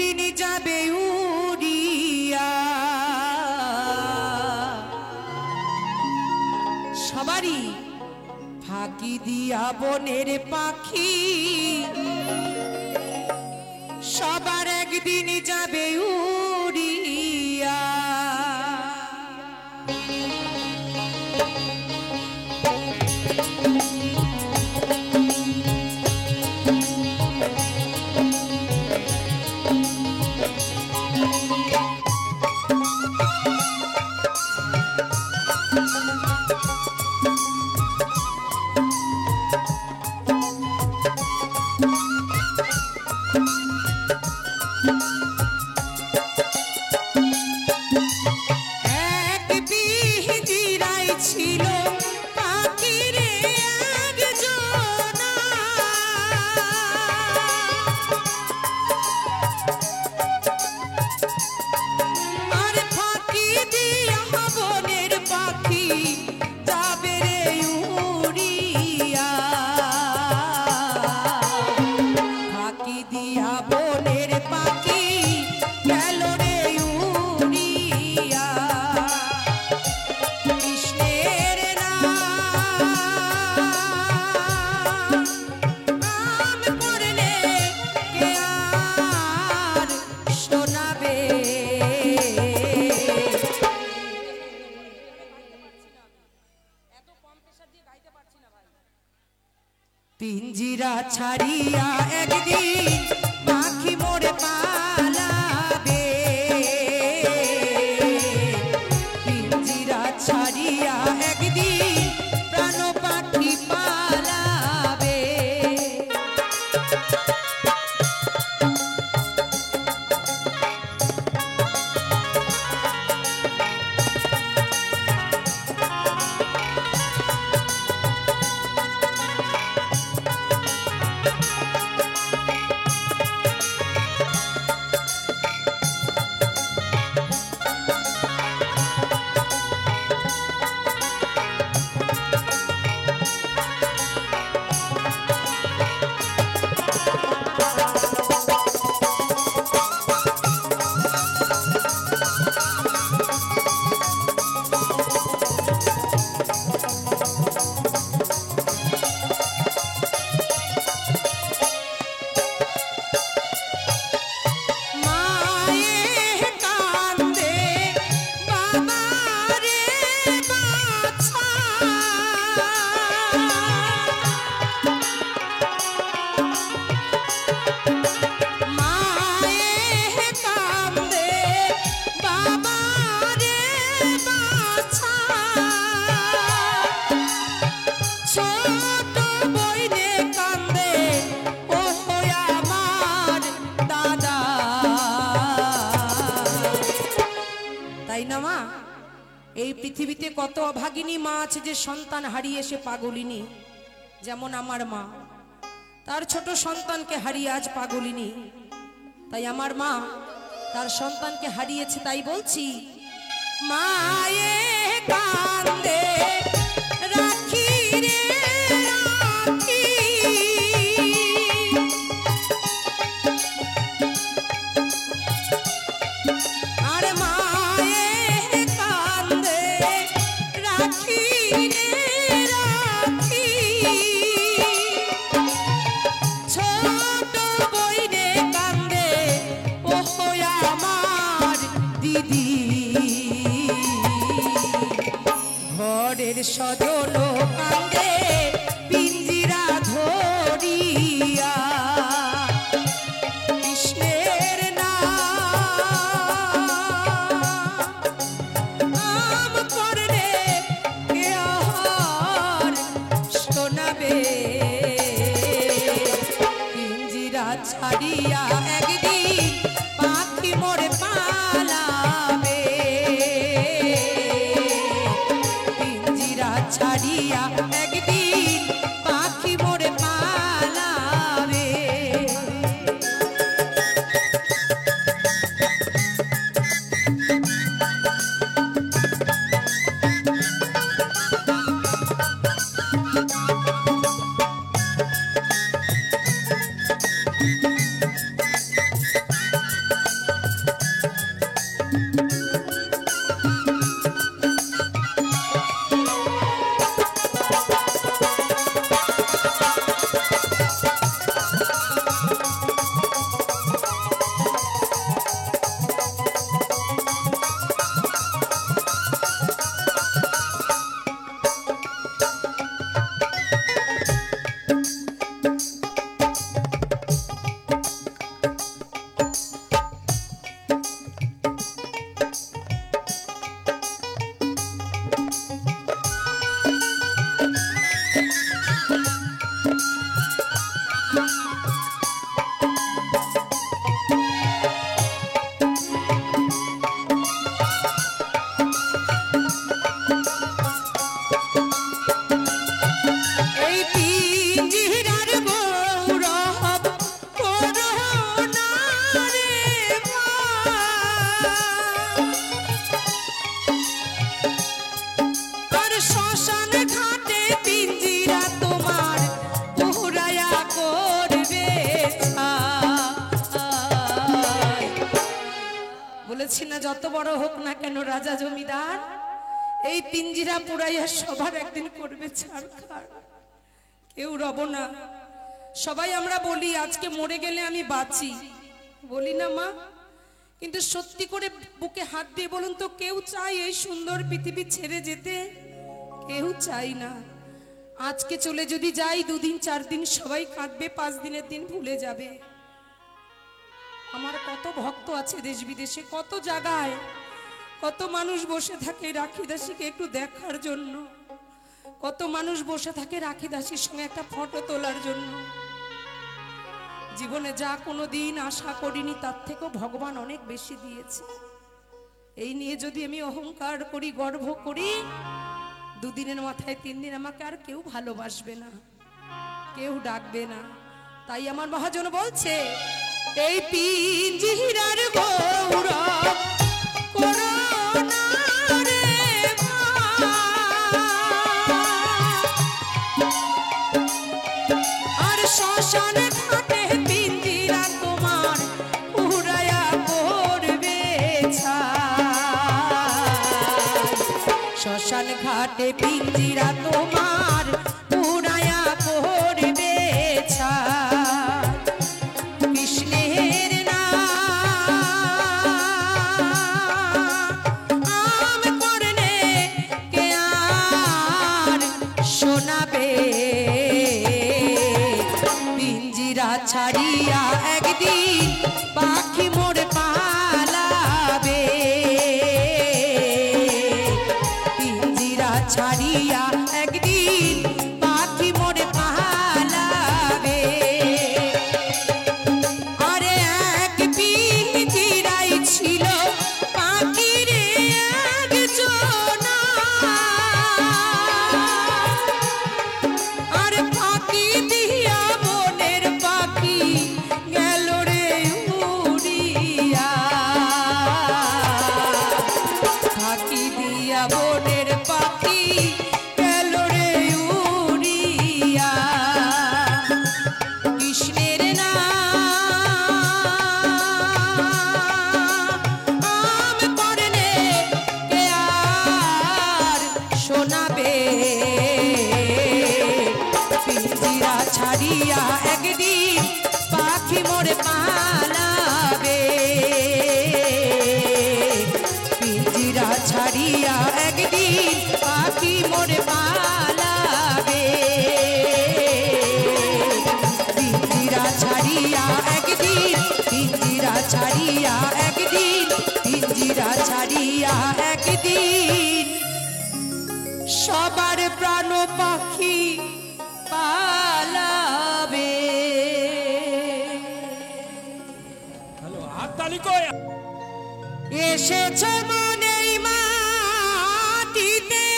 একদিন যাবে উড়িয়া। সবারই ফাঁকি দিয়া বনের পাখি, সবার একদিন যাবে উড়িয়া। পিঞ্জিরা ছাড়িয়া একদিন পাখি মোরে পালাবে, পিঞ্জিরা ছাড়িয়া একদিন প্রাণ পাখি পালাবে। এই পৃথিবীতে কত অভাগিনী মা আছে যে সন্তান হারিয়ে সে পাগলিনী। যেমন আমার মা, তার ছোট সন্তানকে হারিয়ে আজ পাগলিনী। তাই আমার মা তার সন্তানকে হারিয়েছে, তাই বলছি মায়ে কান্দে রাখি রে রাখি, আরে মায়ে কান্দে রাখি রে রাখি, ছোট বইনে কান্দে ও আমার দিদি, ঘরের সজন কান্দে পিঞ্জিরা ধরিয়া, কৃষ্ণের নাম করলে কে আর শোনাবে, পিঞ্জিরা ছাড়িয়া একদিন পাখি মোরে পালাবে, পিঞ্জিরা ছাড়িয়া একদিন পাখি মোরে পালাবে। বলেছি না, যত বড় হোক না কেন রাজা জমিদার, এই পিঞ্জিরা পুরাইয়া সবার একদিন করবে ছাড়খাড়, কেউ রব না। সবাই আমরা বলি আজকে মরে গেলে আমি বাঁচি, বলি না মা? কিন্তু সত্যি করে বুকে হাত দিয়ে বলুন তো, কেউ চায় এই সুন্দর পৃথিবী ছেড়ে যেতে? কেউ চাই না। আজকে চলে যদি যাই, 2 দিন 4 দিন সবাই কাঁদবে, 5 দিনের দিন ভুলে যাবে। আমার কত ভক্ত আছে দেশ বিদেশে, কত জায়গায়, কত মানুষ বসে থাকে রাখি দাসীকে একটু দেখার জন্য, কত মানুষ বসে থাকে রাখি দাসীর সঙ্গে একটা ফটো তোলার জন্য। জীবনে যা কোনো দিন আশা করিনি তার থেকেও ভগবান অনেক বেশি দিয়েছে। এই নিয়ে যদি আমি অহংকার করি, গর্ব করি, 2 দিনের মাথায় 3 দিন আমাকে আর কেউ ভালোবাসবে না, কেউ ডাকবে না। তাই আমার মহাজন বলছে, এই পিঞ্জিরার গৌরব করোনা রে আর শ্মশান ঘাটে পিঞ্জিরা তোমার উড়ায়া করবে ছাই। শ্মশান ঘাটে পিঞ্জিরা তোমার উড়ায়া করবে ছাই। কৃষ্ণের নাম করলে কে আর শোনাবে? পিঞ্জিরা ছাড়িয়া একদিন পাখি মোর পালাবে। পিঞ্জিরা ছাড়িয়া একদিন পাখি মোর পালাবে। আরে এক পিঞ্জিরাই ছিল পাখির একজনা, আর ফাঁকি দিয়া মনের পাখি গেল রে উড়িয়া। ফাঁকি দিয়া মনের পাখি গেল রে উড়িয়া। কৃষ্ণের নাম করলে কে আর শোনাবে? পিঞ্জিরা ছাড়িয়া একদিন পাখি মোরে পালাবে। পিঞ্জিরা ছাড়িয়া একদিন পাখি মোরে পালাবে। পিঞ্জিরা ছাড়িয়া একদিন, পিঞ্জিরা ছাড়িয়া একদিন, পিঞ্জিরা ছাড়িয়া একদিন সবার প্রাণ পাখি পালাবে। হ্যালো, হাততালি কই? এসেছ মনেই মাটিতে,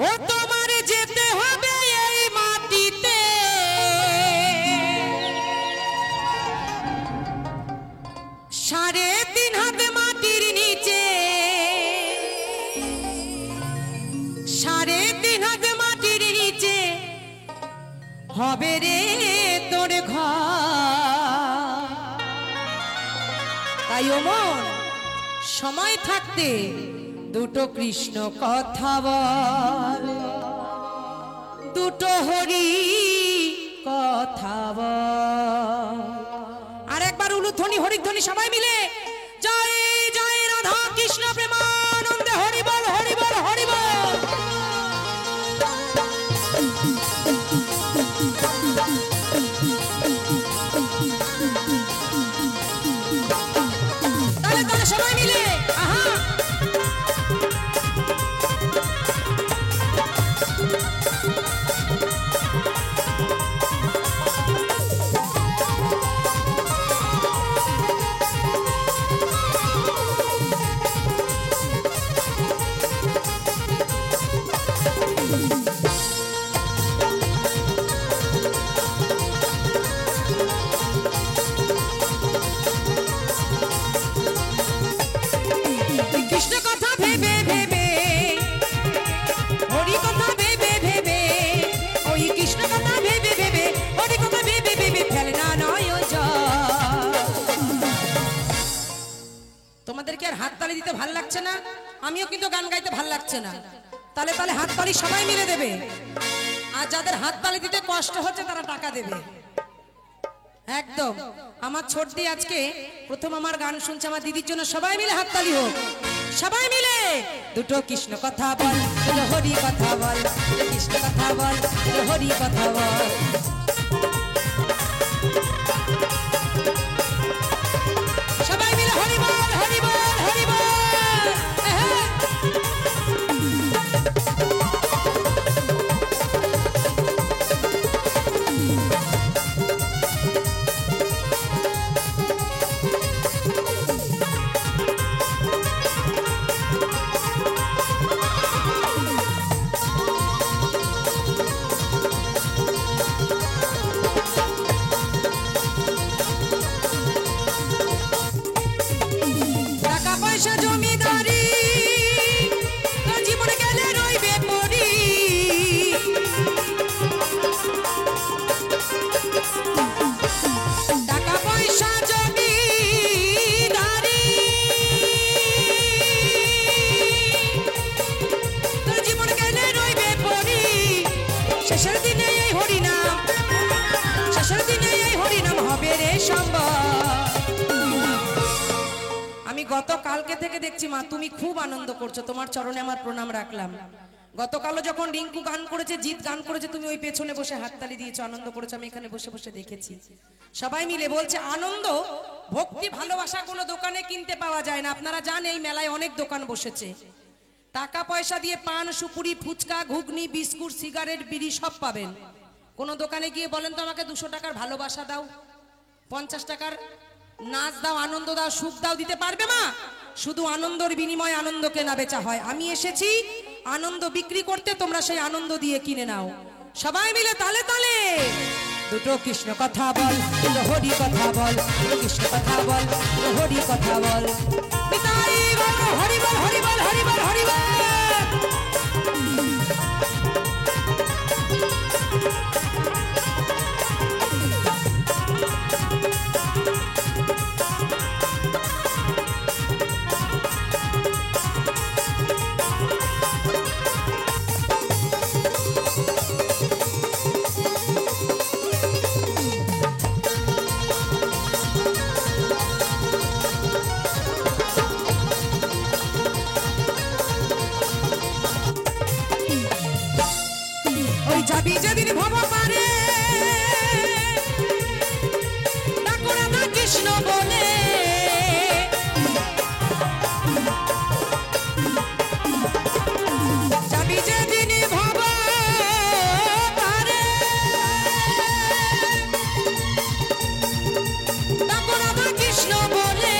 ও তোমার যেতে হবে এই মাটিতে। 3.5 হাত মাটির নিচে, 3.5 হাত মাটির নিচে হবে রে তোর ঘর। তাই ও মন, সময় থাকতে দুটো কৃষ্ণ কথা বল, দুটো হরি কথা বল। আর একবার উলুধ্বনি হরিধ্বনি সবাই মিলে, জয় জয় রাধা কৃষ্ণ প্রেমানন্দে হরি বল, হরি বল, হরি বল। তাহলে তাহলে সবাই মিলে আহা। হাততালি দিতে ভাল লাগছে না, আমিও কিন্তু গান গাইতে ভাল লাগছে না, তাহলে তাহলে হাততালি সবাই মিলে দেবে। আর যাদের হাততালি দিতে কষ্ট হচ্ছে তারা টাকা দেবে। একদম। আমার ছোটদি আজকে প্রথম আমার গান শুনছে, আমার দিদির জন্য সবাই মিলে হাততালি হোক, সবাই মিলে। দুটো কৃষ্ণ কথা বল, দুটো হরি কথা বল, দুটো কৃষ্ণ কথা বল, দুটো হরি কথা বল। সবাই মিলে হরি বল, হরি বল, হরি বল। গতকালকে থেকে দেখছি মা তুমি খুব আনন্দ করছো, তোমার চরণে আমার প্রণাম রাখলাম। গতকালও যখন রিঙ্কু গান করেছে, জিৎ গান করেছে, তুমি ওই পেছনে বসে হাততালি দিয়েছো, আনন্দ করেছো, আমি এখানে বসে বসে দেখেছি। সবাই মিলে বলছে আনন্দ, ভক্তি, ভালোবাসা কোনো দোকানে কিনতে পাওয়া যায় না। আপনারা জানেন এই মেলায় অনেক দোকান বসেছে, টাকা পয়সা দিয়ে পান, সুপুরি, ফুচকা, ঘুগনি, বিস্কুট, সিগারেট, বিড়ি সব পাবেন। কোনো দোকানে গিয়ে বলেন তো আমাকে 200 টাকার ভালোবাসা দাও, 50 টাকার নাচ দাও, আনন্দ দাও, সুখ দাও, দিতে পারবে মা? শুধু আনন্দের বিনিময়ে আনন্দ কেনা বেচা হয়। আমি এসেছি আনন্দ বিক্রি করতে, তোমরা সেই আনন্দ দিয়ে কিনে নাও। সবাই মিলে তালে তালে দুটো কৃষ্ণ কথা বল, দুটো হরি কথা বল, দুটো কৃষ্ণ কথা বল, দুটো হরি কথা বল। নিতাই গৌর হরি বল, হরি বল, হরি বল, হরি বল। যাবি যেদিন ভব পারে ডাকো রাধা কৃষ্ণ বলে, যাবি যেদিন ভব পারে ডাকো রাধা কৃষ্ণ বলে,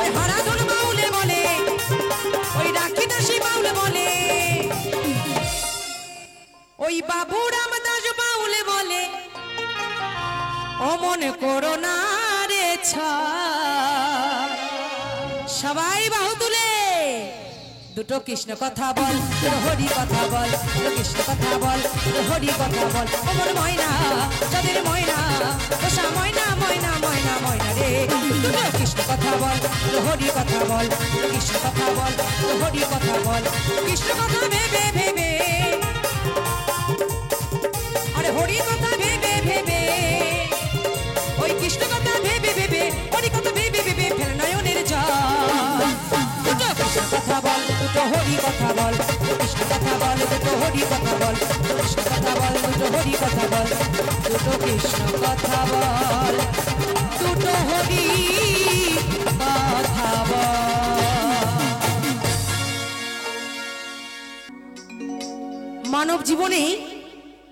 ওই হারাধন বাউলে বলে, ওই রাখি দাসী বাউলে বলে, ওই বাবু রামদাস বাউলে বলে, অমন করো না রে ছাড়। সবাই বাহু তুলে দুটো কৃষ্ণ কথা বল, দুটো হরি কথা বল, দুটো কৃষ্ণ কথা বল, দুটো হরি কথা বল। অমর ময়না, চাঁদের ময়না, দোষা ময়না, ময়না, ময়না, ময়না রে। দুটো কৃষ্ণ কথা বল, দুটো হরি কথা বল, দুটো কৃষ্ণ কথা বল, দুটো হরি কথা বল। কৃষ্ণ কথা ভেবে ভেবে, আরে হরি কথা ভেবে ভেবে, ওই কৃষ্ণ কথা ভেবে ভেবে, হরি কথা ভেবে ভেবে ফের নয়নের জল। দুটো কৃষ্ণ কথা বল, দুটো হরি কথা বল, কৃষ্ণ কথা বল, দুটো হরি কথা বল, কৃষ্ণ কথা বল, দুটো হরি কথা বল, দুটো কৃষ্ণ কথা বল, দুটো হরি কথা বল। মানব জীবনে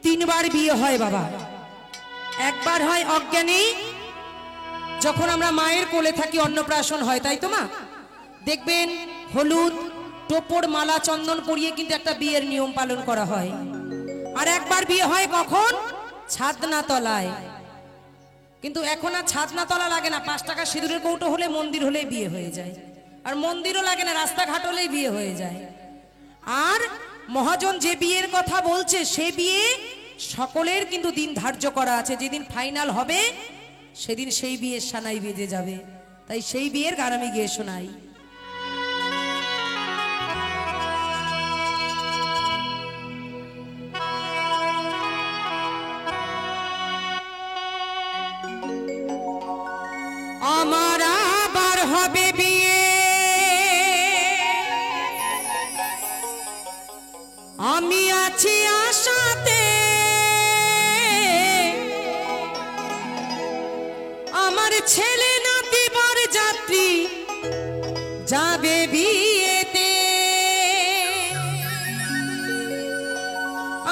3 বার বিয়ে হয় বাবা। একবার হয় অজ্ঞানী, যখন আমরা মায়ের কোলে থাকি, অন্নপ্রাশন হয়, তাই তো মা? দেখবেন হলুদ, টোপর, মালা, চন্দন পরিয়ে কিন্তু একটা বিয়ের নিয়ম পালন করা হয়। আর একবার বিয়ে হয় কখন? ছাদনা তলায়। কিন্তু এখন আর ছাদনা তলা লাগে না, 5 টাকা সিঁদুরের কৌটো হলে, মন্দির হলে বিয়ে হয়ে যায়। আর মন্দিরও লাগে না, রাস্তাঘাট হলেই বিয়ে হয়ে যায়। আর মহাজন যে বিয়ের কথা বলছে, সে বিয়ে সকলের কিন্তু দিন ধার্য করা আছে। যেদিন ফাইনাল হবে সেদিন সেই বিয়ের সানাই বেজে যাবে। তাই সেই বিয়ের গান আমি গিয়ে শোনাই। আমার আবার হবে বিয়ে, আমি আছি আশাতে, আমার ছেলে নাতি বর যাত্রী যাবে বিয়েতে,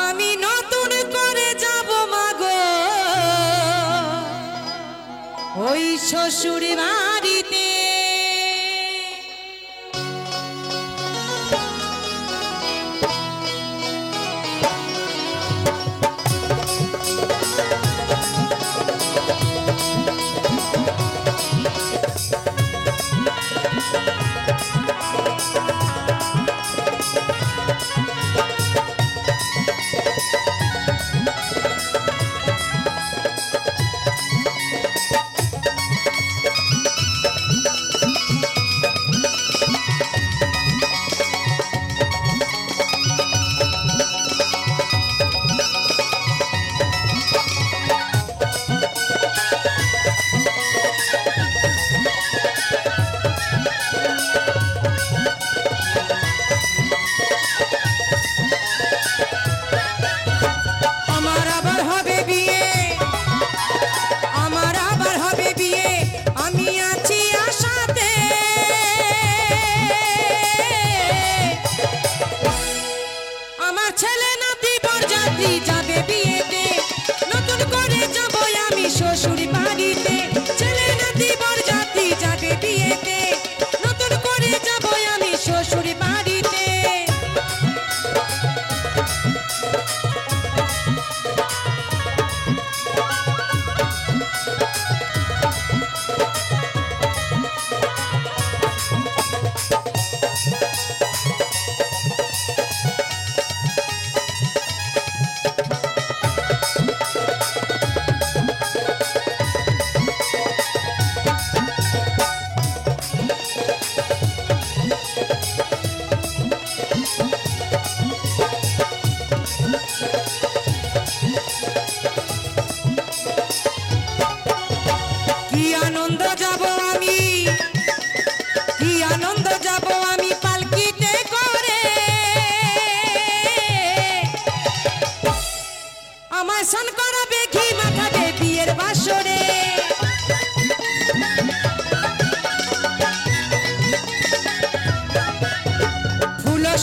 আমি নতুন করে যাব মাগো ওই শ্বশুর বাড়িতে।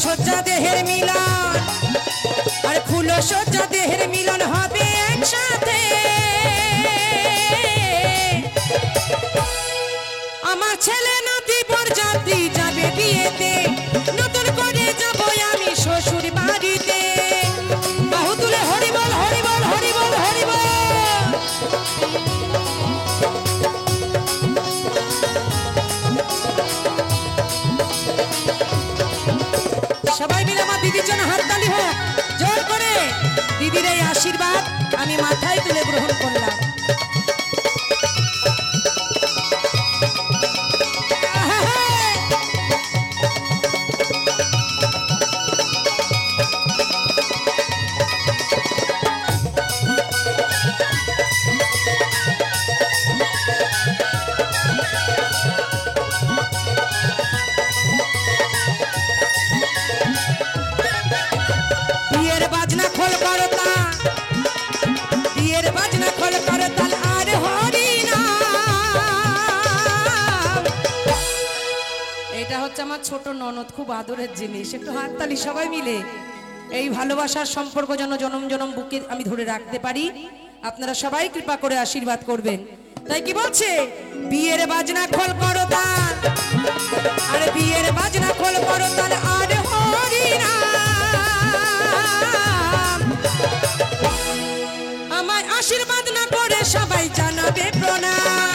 সজ্জা দেহের মিলন, আর ফুল সজ্জা দেহের মিলন হবে একসাথে। আমার ছেলে নাতি বরযাত্রী যাবে বিয়েতে, নতুন করে যাব আমি শ্বশুর বাড়িতে। বাহু তুলে হরি বল হরি বল হরি বল হরি বল। সবাই মিলে আমার দিদির জন্য হাততালি হোক জোর করে। দিদির এই আশীর্বাদ আমি মাথায় তুলে গ্রহণ করলাম। বিয়ের বাজনা খোল করো তা, বিয়ের বাজনা খোল করো তাল আর হরি নাম। এটা হচ্ছে আমার ছোট ননদ, খুব আদরের জিনিস। একটু হাততালি সবাই মিলে। এই ভালোবাসার সম্পর্ক যেন জনম জনম বুকে আমি ধরে রাখতে পারি। আপনারা সবাই কৃপা করে আশীর্বাদ করবেন। তাই কি বলছে, বিয়ের বাজনা খোল করো তাল, আরে বিয়ের বাজনা খোল করো তাল আর হরি নাম। আমায় আশীর্বাদ না করে সবাই জানাবে প্রণাম।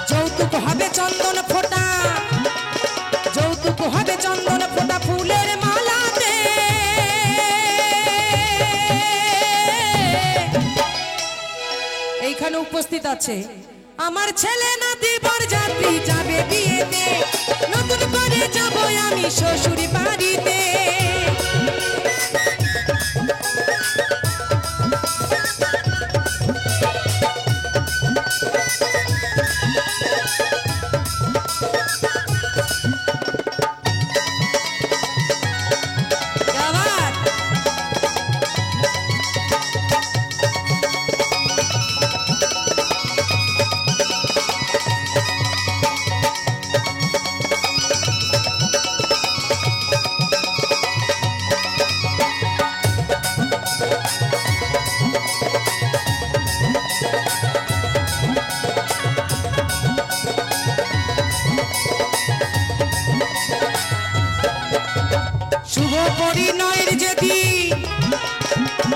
যৌতুক হবে চন্দন ফোঁটা, যৌতুক হবে চন্দন ফোঁটা ফুলের মালাতে। এখানে উপস্থিত আছে। আমার ছেলে নাতি বরযাত্রী যাবে বিয়েতে, নতুন করে যাব আমি শ্বশুর বাড়িতে।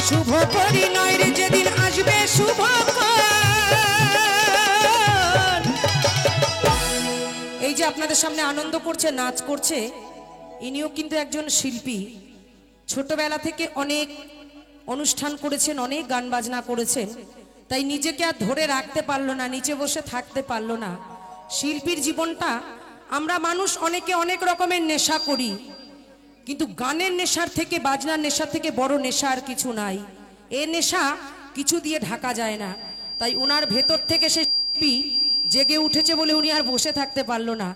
শুভ পরিণয়ের যেদিন আসবে শুভক্ষণ। এই যে আপনাদের সামনে আনন্দ করছে, নাচ করছে, ইনিও কিন্তু একজন শিল্পী। ছোটবেলা থেকে অনেক অনুষ্ঠান করেছেন, অনেক গান বাজনা করেছেন, তাই নিজেকে আর ধরে রাখতে পারলো না, নিচে বসে থাকতে পারলো না। শিল্পীর জীবনটা, আমরা মানুষ অনেকে অনেক রকমের নেশা করি, কিন্তু গানের নেশার থেকে, বাজনার নেশার থেকে বড় নেশা আর কিছু নাই। এ নেশা কিছু দিয়ে ঢাকা যায় না। তাই ওনার ভেতর থেকে সে শিল্পী জেগে উঠেছে বলে উনি আর বসে থাকতে পারলো না।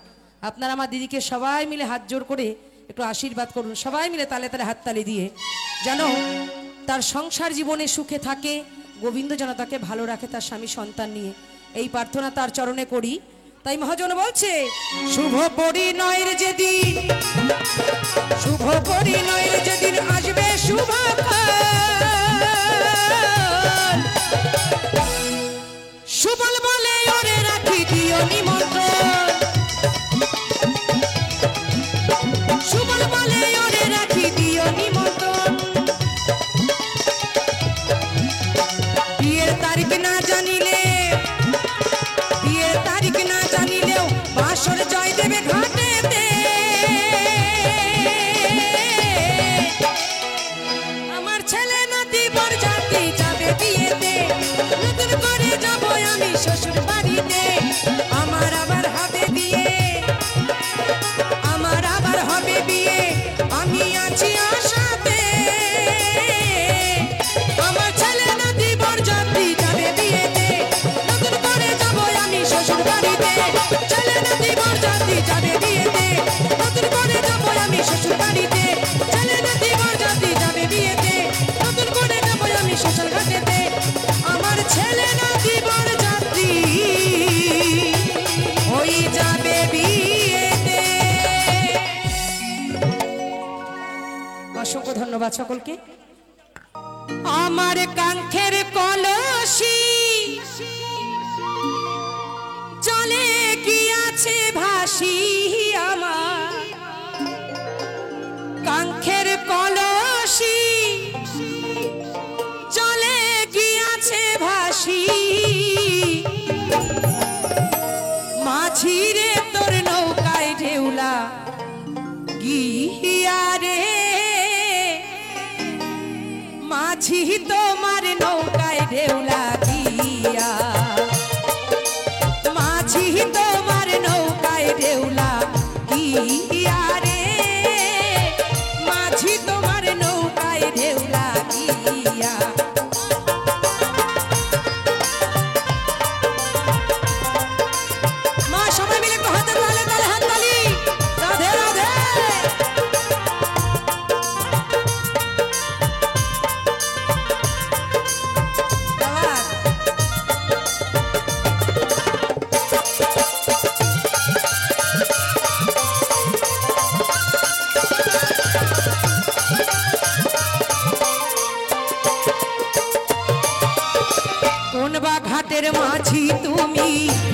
আপনারা আমার দিদিকে সবাই মিলে হাত জোড় করে একটু আশীর্বাদ করুন, সবাই মিলে তালে তালে হাততালি দিয়ে, যেন তার সংসার জীবনে সুখে থাকে, গোবিন্দ যেন তাকে ভালো রাখে তার স্বামী সন্তান নিয়ে। এই প্রার্থনা তার চরণে করি। তাই মহাজন বলছে, শুভ পরিণয়ের যেদিন, শুভ পরিণয়ের যেদিন আসবে শুভক্ষণ। সুবল বলে ওরে রাখি দিও নিমন্ত্রণ, সুবল বলে ওরে রাখি দিও নিমন্ত্রণ। বিয়ের তারিখ না জানিলে, বিয়ের তারিখ না জানিলেও বাসর জয় দেবে ঘাটেতে। আমার ছেলে নাতি বরযাত্রী যাবে বিয়েতে, নতুন করে যাব আমি শ্বশুর বাড়িতে। আমার আবার হবে বিয়ে, আমার আবার হবে বিয়ে, আমি আছি আশাতে। আমার ছেলে নাতি বরযাত্রী যাবে বিয়েতে, নতুন করে যাব আমি শ্বশুর বাড়িতে। ছেলে নাতি বরযাত্রী যাবে বিয়েতে, নতুন করে যাব আমি শ্বশুর বাড়িতে। ছেলে নাতি বরযাত্রী যাবে বিয়েতে, নতুন করে যাব আমি শ্বশুর ঘাটেতে। আমার ছেলে নাতি বরযাত্রী ওই যাবে বিয়েতে। অসংখ্য ধন্যবাদ সকলকে। আমার কাঙ্ক্ষের কলসি চলে গিয়াছে ভাসি, আমার কাঙ্ক্ষের কলসি চলে গিয়াছে ভাসি। মাঝিরে তোর নৌকায় ঢেউলা গিয়া রে, মাঝি তোমার নৌকায় ঢেউলা গিয়া, মাঝি তোমার নৌকায় ঢেউলা গিয়া রে, মাঝি তোমার নৌকায় ঢেউলা গিয়া। মা সবাই মিলে একটু হাতে তালে তালে হাততালি, রাধে রাধে। কোন বা ঘাটের মাঝি তুমি,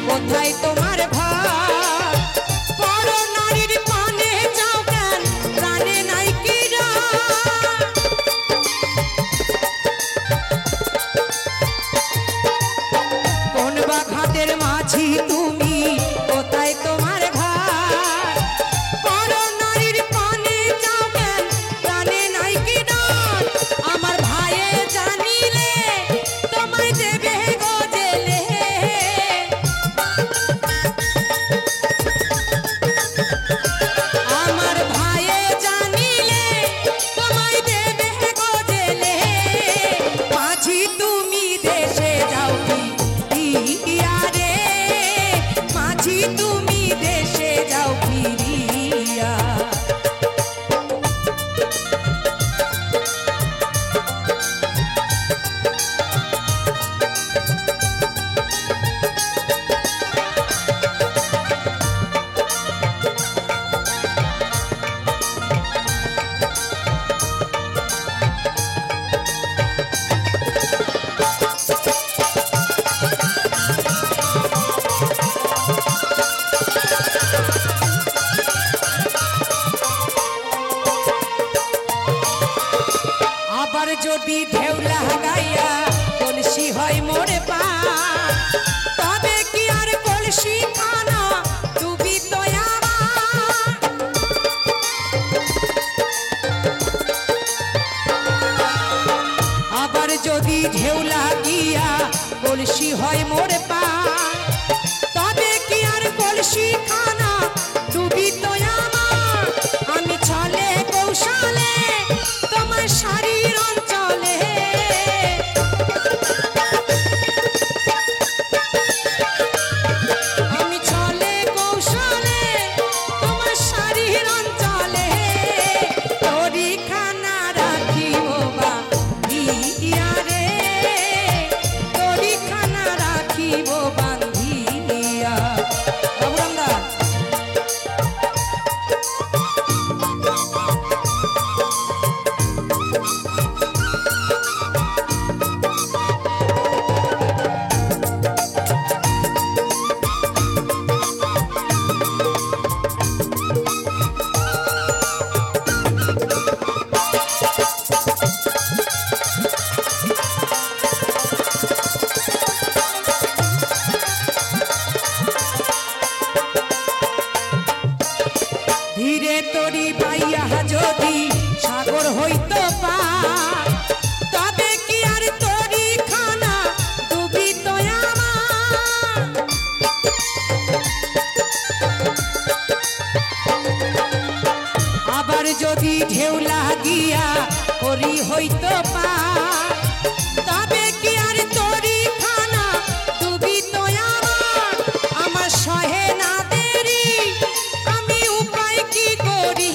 কোথায় তোমার ভার? বড় নারীর পানে যাও কেন, প্রাণে নাই কি ডাক? কোন বা ঘাটের মাঝি তুমি, কোথায় তোমার ঘাট? বড় নারীর পানে যাও কেন, প্রাণে নাই কি ডাক? আমার ভাইয়ে জানিলে তোমায় দেবে গো জেলে। লাগাইয়া কলসি হয় মোরে পা তবে কি আর কলসি খানা ডুবিত আবার যদি ঢেউ লাগিয়া কলসি হয় মোরে পা তবে কি আর কলসি খানা ডুবিত আমার আমি ছলে কৌশলে তোমার শাড়ির অঞ্চলে আমি ছলে কৌশলে তোমার শাড়ির অঞ্চলে তোরি খানা রাখিব বা দিয়া রে তোরি খানা রাখিব বান্ধিয়া বাবুরামদা ধীরে তরি পাইয়া যদি সাগর হইত পা তবে কি আর তরি খানা ডুবিত আমার আবার যদি ঢেউ লাগিয়া করি হইত পা তবে কি আর তরি খানা ডুবিত আমার আমার সহে না দেরি আমি উপায় কি করি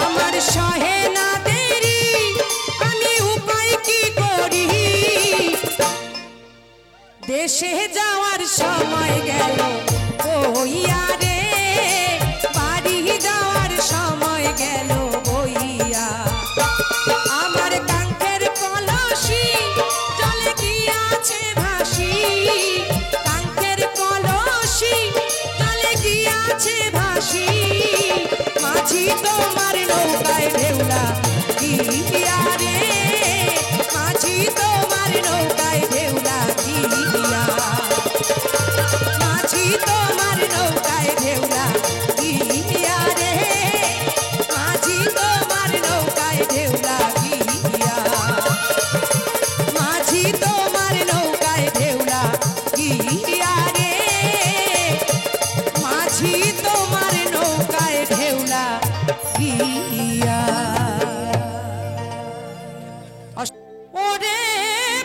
আমার সহে না দেরি আমি উপায় কি করি দেশে যাওয়ার সময় গেল বইয়া রে বাড়ি যাওয়ার সময় গেল বইয়া আমার কাঙ্কের কলসি জলে গিয়াছে ভাসি কাঙ্কের কলসি জলে গিয়াছে ভাসি মাঝি তোমার নৌকায় ঢেউলা গিয়া রে মাঝি তোমার নৌকায় ঢেউলা গিয়া মাঝি তোমার নৌকায় ঢেউলা গিয়া রে মাঝি তোমার নৌকায় ঢেউলা গিয়া মাঝি তোমার নৌকায় ঢেউলা গিয়া রে মাঝি তোমার নৌকায় ঢেউলা গিয়া ওরে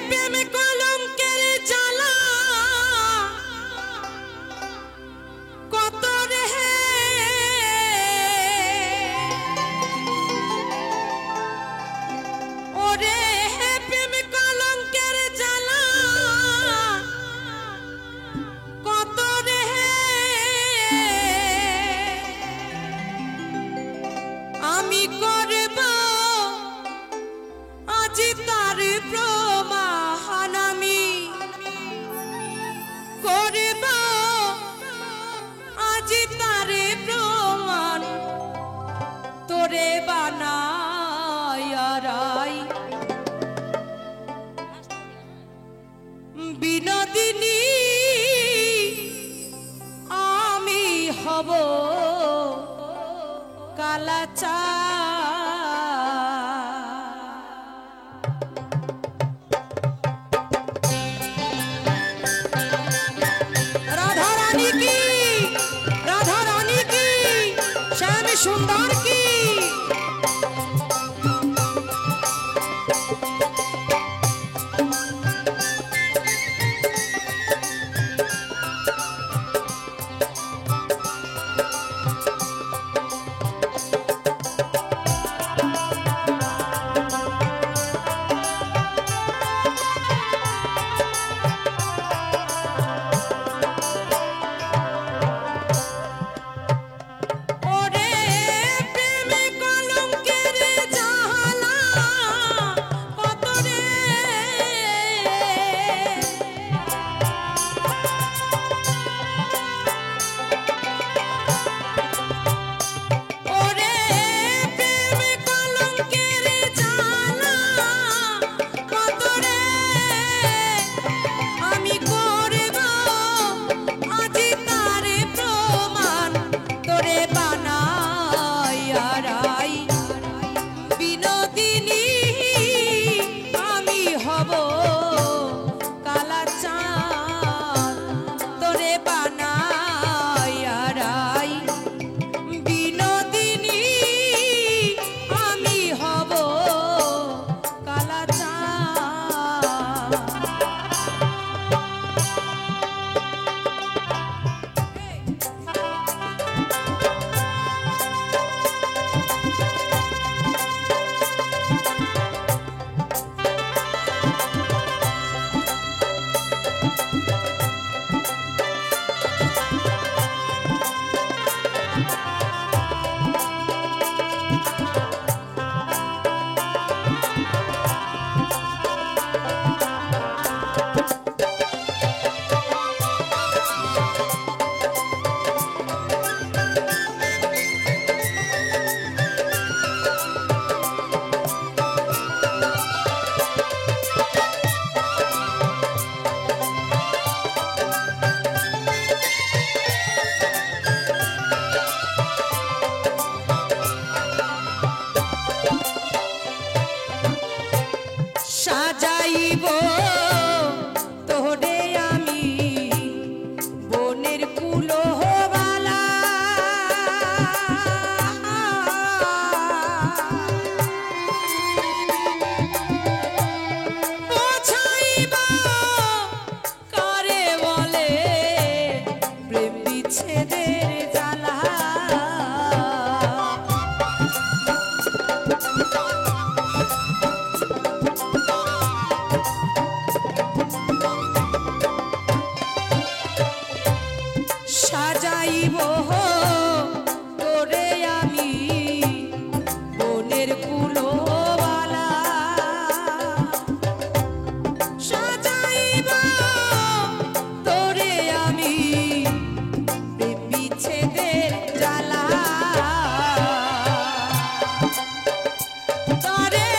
প্রেম কলঙ্কের জ্বালা কত রে ওরে প্রেম কলঙ্কের জ্বালা কত রে আমি করব আজি তার প্রমাণ আমি করব আজি তার প্রমাণ তোরে বানায়ারাই বিনোদিনী আমি হব কালাচা রাধা রানী কি শ্যাম সুন্দর কি বিনোদিনী আমি হব কালা চাঁদ তোরে বানাইয়া রাই বিনোদিনী আমি হব কালা চাঁদ সাজাইব তোরে আমি বনের কুলোবালা বোঝাইব কারে বলে প্রেম বিচ্ছেদের জ্বালা সাজাইব তোরে আমি বনের কুলোবালা সাজাইব তোরে আমি প্রেম বিচ্ছেদের জ্বালা তরে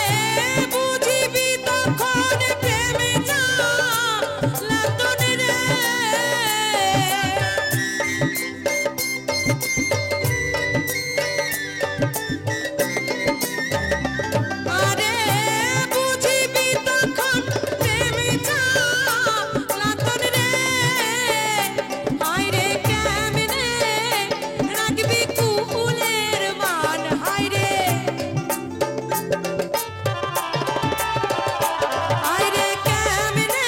বুঝিবি তখন প্রেমে জ্বালাতন রে আরে বুঝিবি তখন প্রেমে জ্বালাতন রে হায়রে কেমনে রাখবি কুলের মান হায়রে আইরে কেমনে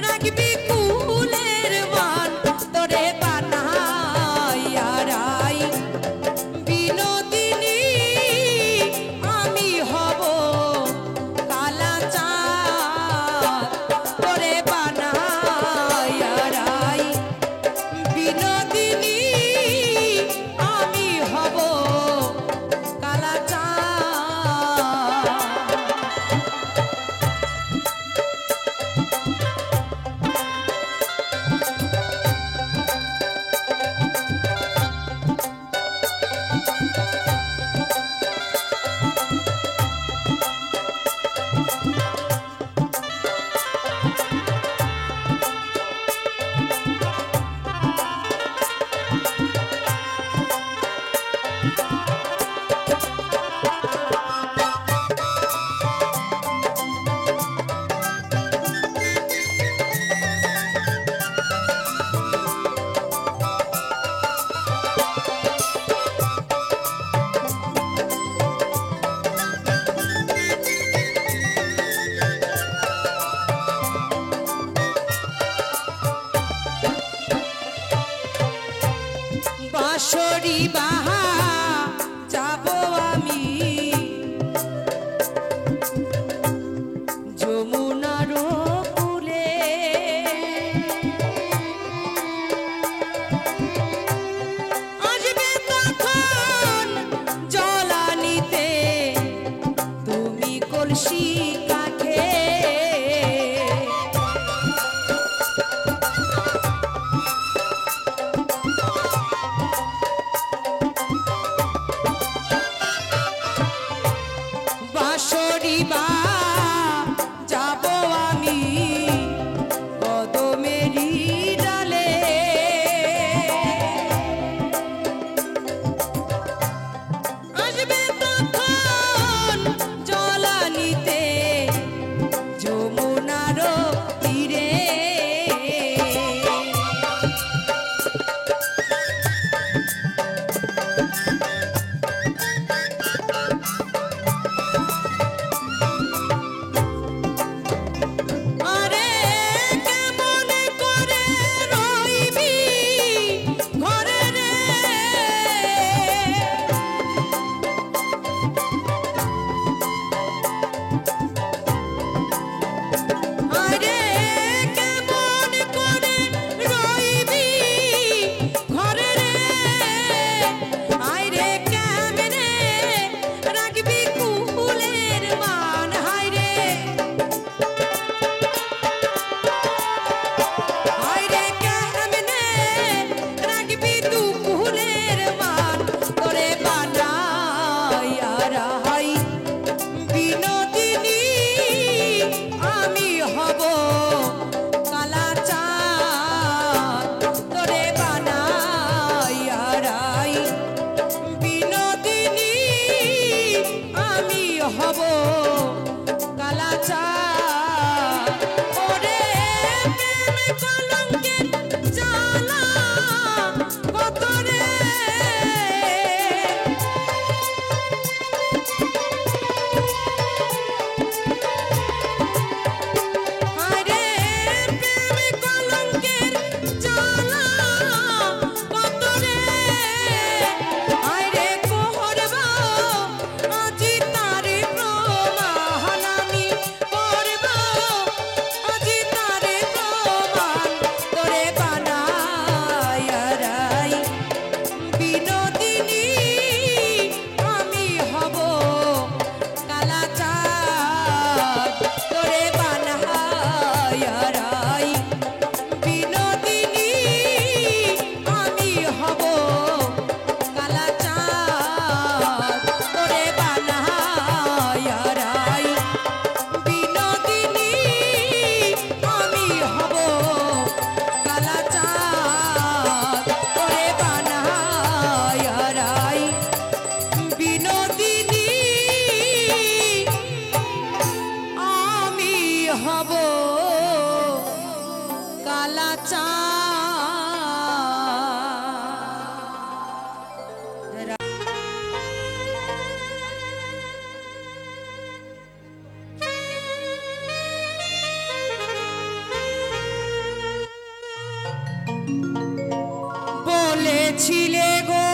রাখবি কুলের মান তোরে বানাইয়া রাই বিনোদিনী আমি হব কালা চাঁদ তোরে বানাইয়া রাই বিনোদিনী আমি হব কালা চাঁদ বাঁশরি বাহা যাব আমি যমুনার কূলে আসবে তখন জল আনিতে তুমি কলসি কাঠে বাঁশরি বা যাব আমি কদমেরই ডালে আসবে তখন জলানিতে যমুনার তীরে আরে কেমন করে রইবি ঘরে রে আরে কেমন করে রইবি ঘরে রে আইরে কেমনে রাখবি কুলের মান হাইরে আইরে কেমনে রাখবি তু কুলের মান তোরে বানাইয়া রাহাই বিনোদিনী আমি হব কালাচাঁদ তোরে বানাইয়া রাই বিনোদিনী আমি হব কালাচাঁদ ওরে প্রেম কলঙ্কের জ্বালা কত রে আরে প্রেম কলঙ্কের জ্বালা কত রে আরে করব আজি তারে প্রমাণ আমি করব আজি তারে প্রমাণ তোরে বানাইয়া রাই বিনোদিনী আমি হব কালাচাঁদ তোরে বানাইয়া রাই বিনোদিনী আমি হব কালাচাঁদ তোরে বানাইয়া রাই বিনোদিনী আমি হব কালাচাঁদ তোরে বানাইয়া রাই বিনোদিনী আমি হব কালাচাঁদ বলেছিলে গো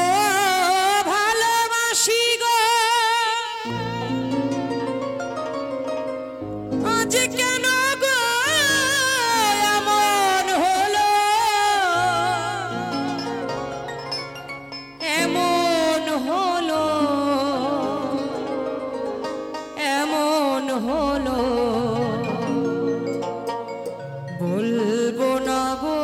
ভালোবাসি গো আজ কেন গো এমন হলো এমন হলো এমন হলো বলবো না গো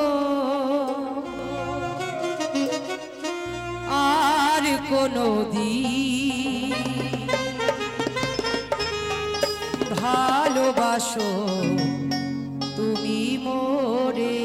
আর কোনদিন ভালোবাসো তুমি মোরে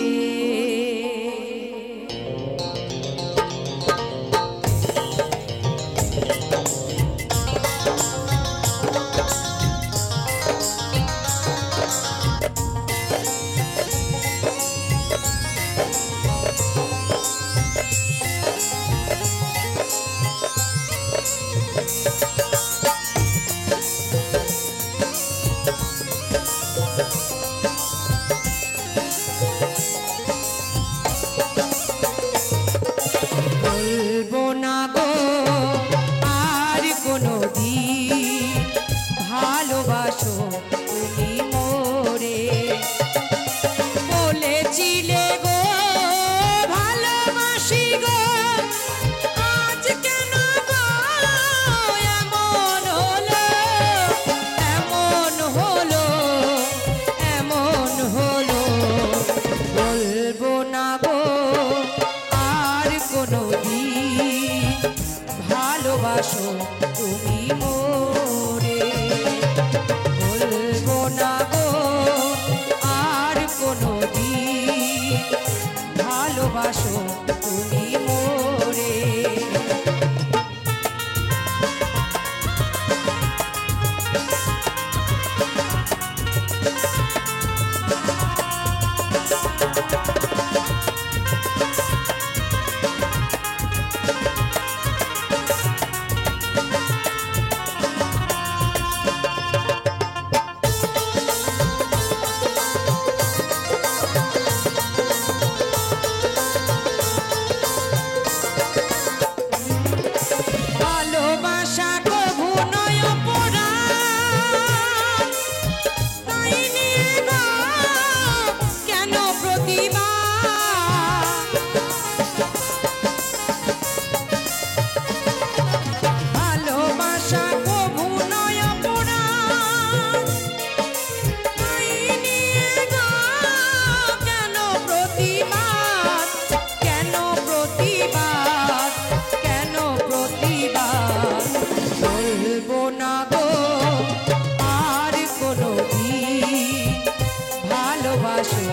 বলবো না গো আর কোনো দিন ভালোবাসো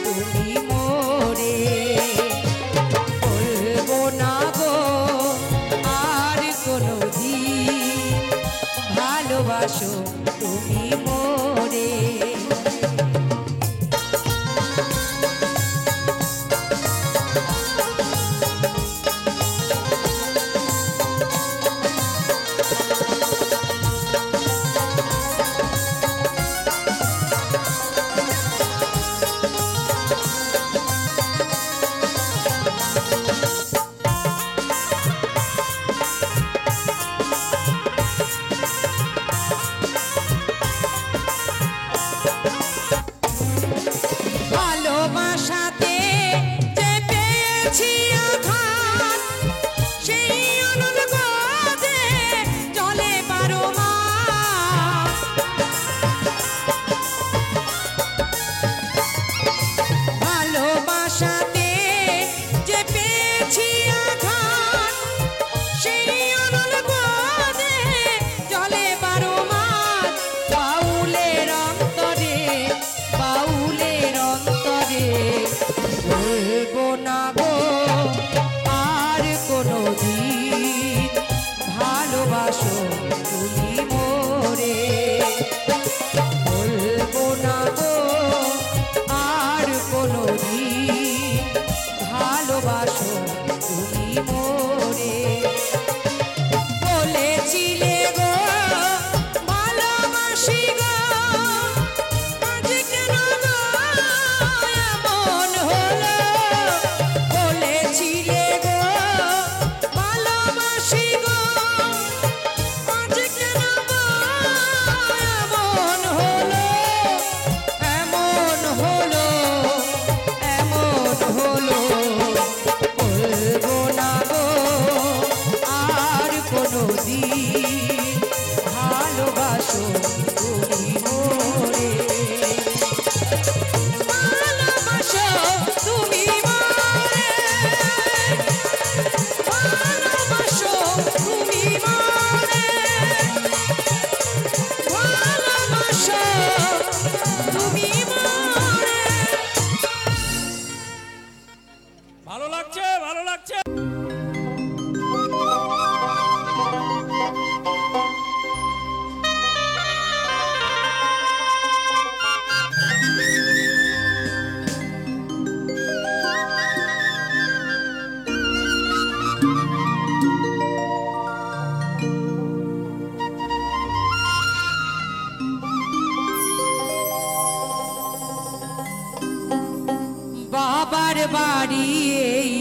তুমি মোরে, বলবো না গো আর কোনো দিন ভালোবাসো তুমি মোরে। ভালোবাসাতে যে পেয়েছি আঘাত, সেই অনুভবে চলে বারো মাস। ভালোবাসাতে যে পেয়েছি আঘাত, সেই অনুভবে চলে বারো মাস। বাউলের অন্তরে, বাউলের অন্তরে বলবো না গো আর কোনো দিন ভালোবাসো তুমি মোরে, বলবো না গো আর কোনো দিন ভালোবাসো তুমি মোরে। বলেছিলে গো ভালোবাসি গো, আজ কেন গো এমন হলো? বলেছিলে গো ভালোবাসি গো, আজ কেন গো এমন হলো? এমন হলো, এমন হলো, বলবো না গো আর কোনো দিন ভালোবাসো তুমি মোরে, ভালোবাসো তুমি মোরে, ভালোবাসো তুমি মোরে, ভালোবাসো তুমি মোরে। ভালো লাগছে, ভালো লাগছে। বাবার বাড়ি এই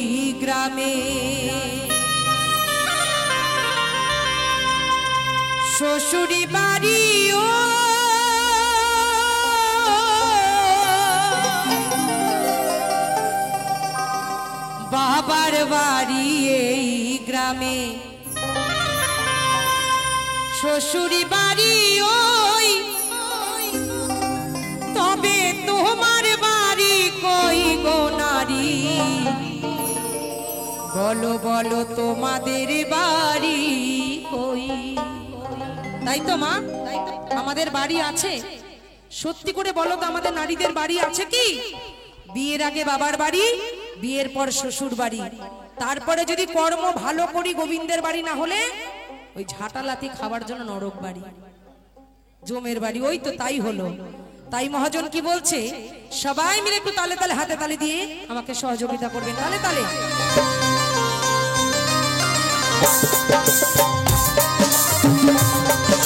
গ্রামে, শ্বশুরি বাড়িও বাবার বাড়ি এই গ্রামে, শ্বশুরি বাড়ি ওই, তবে তোমার বাড়ি কই গো নারী? বলো বলো তোমাদের বাড়ি কই? তাই তো মা, আমাদের বাড়ি আছে। সত্যি করে বলো তো আমাদের নারীদের বাড়ি আছে কি? বিয়ের আগে বাবার বাড়ি, বিয়ের পর শ্বশুর বাড়ি, তারপরে যদি কর্ম ভালো করি গোবিন্দের বাড়ি, না হলে ওই ঝাঁটালাতি খাবার জন্য নরক বাড়ি, জমের বাড়ি। ওই তো তাই হলো। তাই মহাজন কি বলছে, সবাই মিলে একটু তালে তালে হাতে তালে দিয়ে আমাকে সহযোগিতা করবেন, তালে তালে।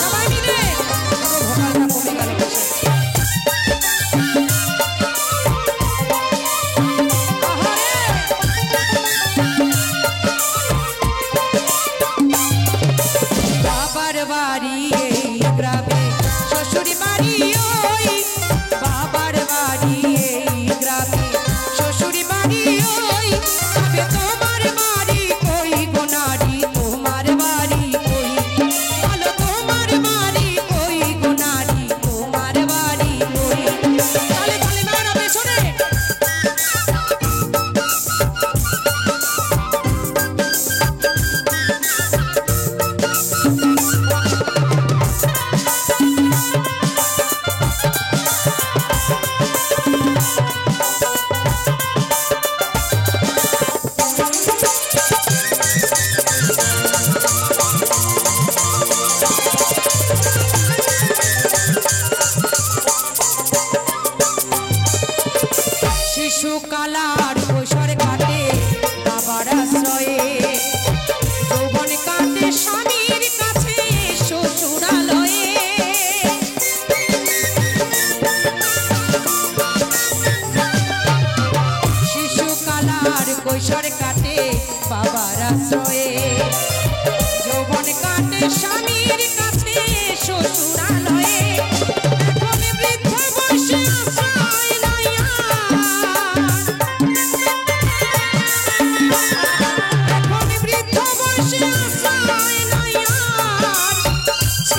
সবাই মিলে ভোকালটা কমে গেল। বাবার বাড়ি এই গ্রামে, শ্বশুরি বাড়ি ওই, বাবার বাড়ি এই গ্রামে, শ্বশুরি বাড়ি ওই, তবে তোমার বাড়ি কই গো নারী? তোমার বাড়ি কই? বলো তোমার বাড়ি কই গো নারী? তোমার বাড়ি কই? তালে তালে মারা পেছনে।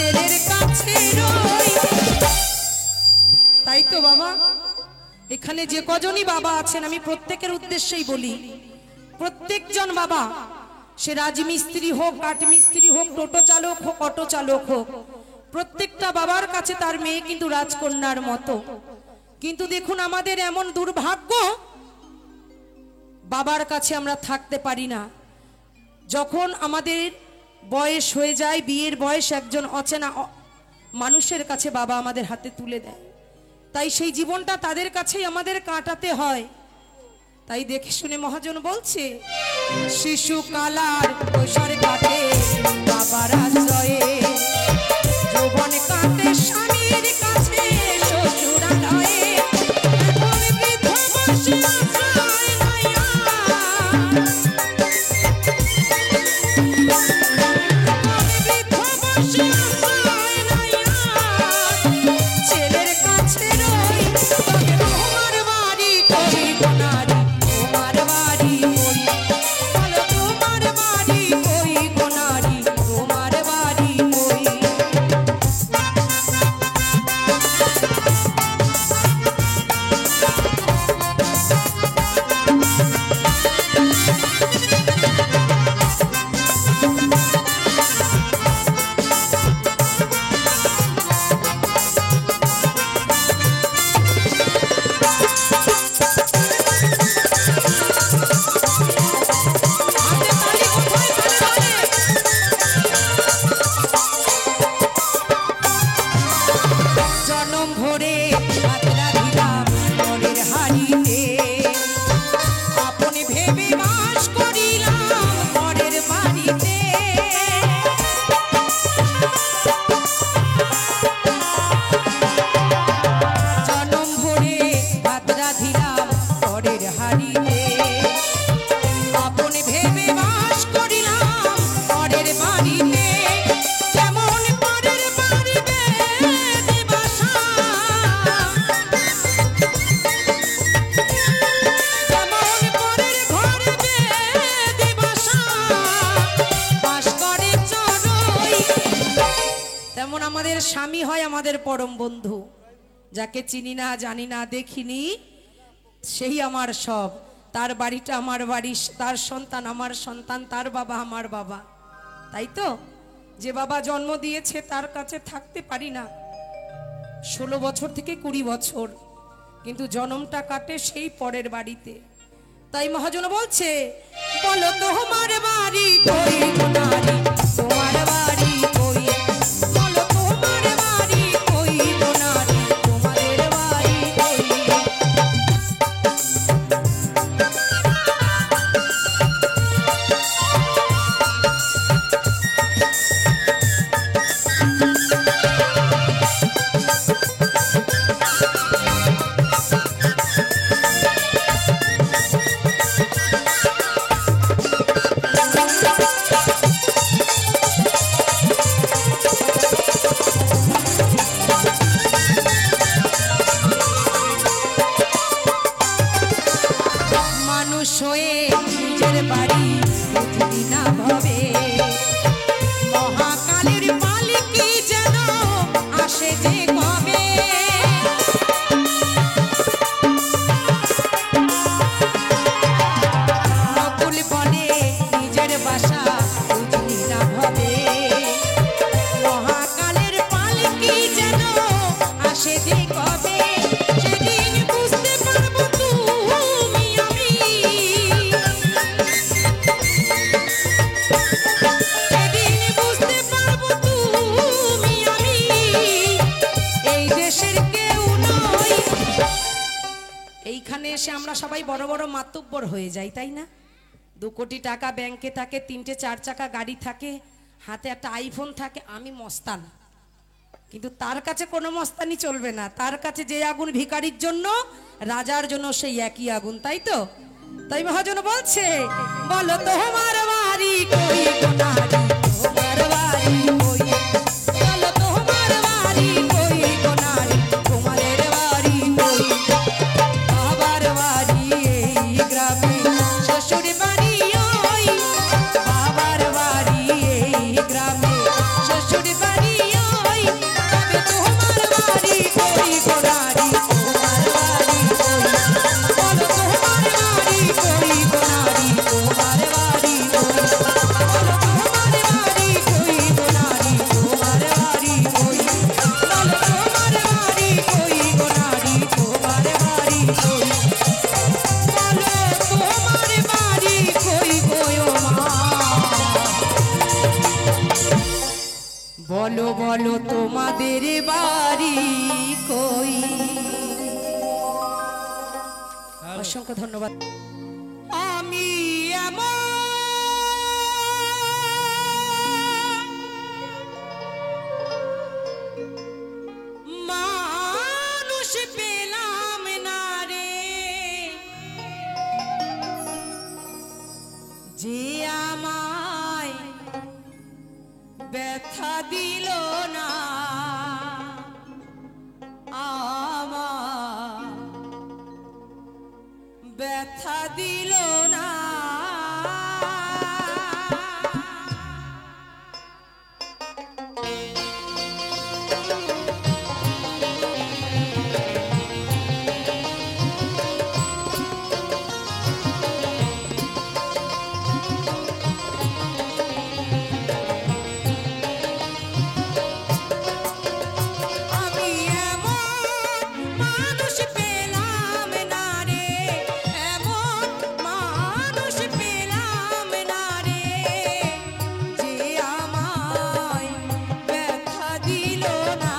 ছেলের কাছে রই। তাই তো বাবা, এখানে যে কজনই বাবা আছেন আমি প্রত্যেকের উদ্দেশ্যেই বলি, প্রত্যেকজন বাবা, সে রাজমিস্ত্রি হোক, কাঠমিস্ত্রি হোক, টোটো চালক হোক, অটো চালক হোক, প্রত্যেকটা বাবার কাছে তার মেয়ে কিন্তু রাজকন্যার মতো। কিন্তু দেখুন আমাদের এমন দুর্ভাগ্য, বাবার কাছে আমরা থাকতে পারি না। যখন আমাদের বয়স হয়ে যায়, বিয়ের বয়স, একজন অচেনা মানুষের কাছে বাবা আমাদের হাতে তুলে দেয়। তাই সেই জীবনটা তাদের কাছেই আমাদের কাটাতে হয়। তাই দেখে শুনে মহাজন বলছে, শিশুকালার কৈশোর কাটে বাবার আশ্রয়ে, যৌবন কাটে স্বামীর কাছে শ্বশুরালয়ে, এখন বৃদ্ধ বয়সে আশ্রয় লইয়া, বৃদ্ধ বয়সে আশ্রয় লইয়া, ছেলের কাছে রই। তবে তোমার বাড়ি কই গো নারী, তোমার বাড়ি কই, বলো তোমার বাড়ি কই গো নারী, তোমার বাড়ি কই। হাতে তালি কোথায় তালে তালে। জনম ভরে আতরা দিলাম মনের হাড়িতে, আপনি ভেবে বাস করিলাম পরের বাড়িতে। জনম ভরে আতরা দিলাম পরের হাড়িতে, আপনি ভেবে বাস করিলাম পরের বাড়িতে। যেমন পরের বাড়িতে দিবাসা, যেমন পরের ঘরে দিবাসা, বাস করে চড়ই, তেমন আমাদের স্বামী হয় আমাদের পরম বন্ধু। যাকে চিনি না, জানি না, দেখিনি, সেই আমার সব। তার বাড়িটা আমার বাড়ি, তার সন্তান আমার সন্তান, তার বাবা আমার বাবা। তাই তো, যে বাবা জন্ম দিয়েছে তার কাছে থাকতে পারি না 16 বছর থেকে 20 বছর, কিন্তু জন্মটা কাটে সেই পরের বাড়িতে। তাই মহাজন বলছে, বলো তোমার বাড়ি কই গো নারী, তোমার বাড়ি কই, বলো তোমার বাড়ি কই গো নারী, তোমাদের বাড়ি কই। মানুষ হয়ে নিজের বাড়ি বুঝলি না ভবে, মহাকালের মালিকই যেন আসে যে কবে। নকুল বনে নিজের বাসা বুঝলি না ভবে, মহাকালের মালিকই যেন আসে যে কবে। সেদিন বুঝতে পারবো তুমি আমি, সেদিন বুঝতে পারবো তুমি আমি, এই দেশের কেউ নই। এইখানে এসে আমরা সবাই বড় বড় মাতব্বর হয়ে যাই, তাই না? 2 কোটি টাকা ব্যাংকে থাকে, 3টে 4 চাকা গাড়ি থাকে, হাতে একটা আইফোন থাকে, আমি মস্তান। কিন্তু তার কাছে কোনো মস্তানি চলবে না। তার কাছে যে আগুন ভিখারির জন্য, রাজার জন্য সেই একই আগুন। তাই তো, তাই মহাজন বলছে, বলো তোমার বাড়ি কই গো নারী, তোমার বাড়ি কই, বলো তোমার বাড়ি কই গো নারী, তোমাদের বাড়ি কই। বাবার বাড়ি এই গ্রামে, শ্বশুর বাড়ি ওই, বাবার বাড়ি এই গ্রামে, শ্বশুর বাড়ি ওই। তোমাদের বাড়ি কই। অসংখ্য ধন্যবাদ। আমি এমন মানুষ পেলাম না রে, যে আমায় ব্যথা দিল না, আমার ব্যথা দিল না। আমি এমন মানুষ পেলাম না রে, এমন মানুষ পেলাম না রে, যে আমায় ব্যথা দিল না,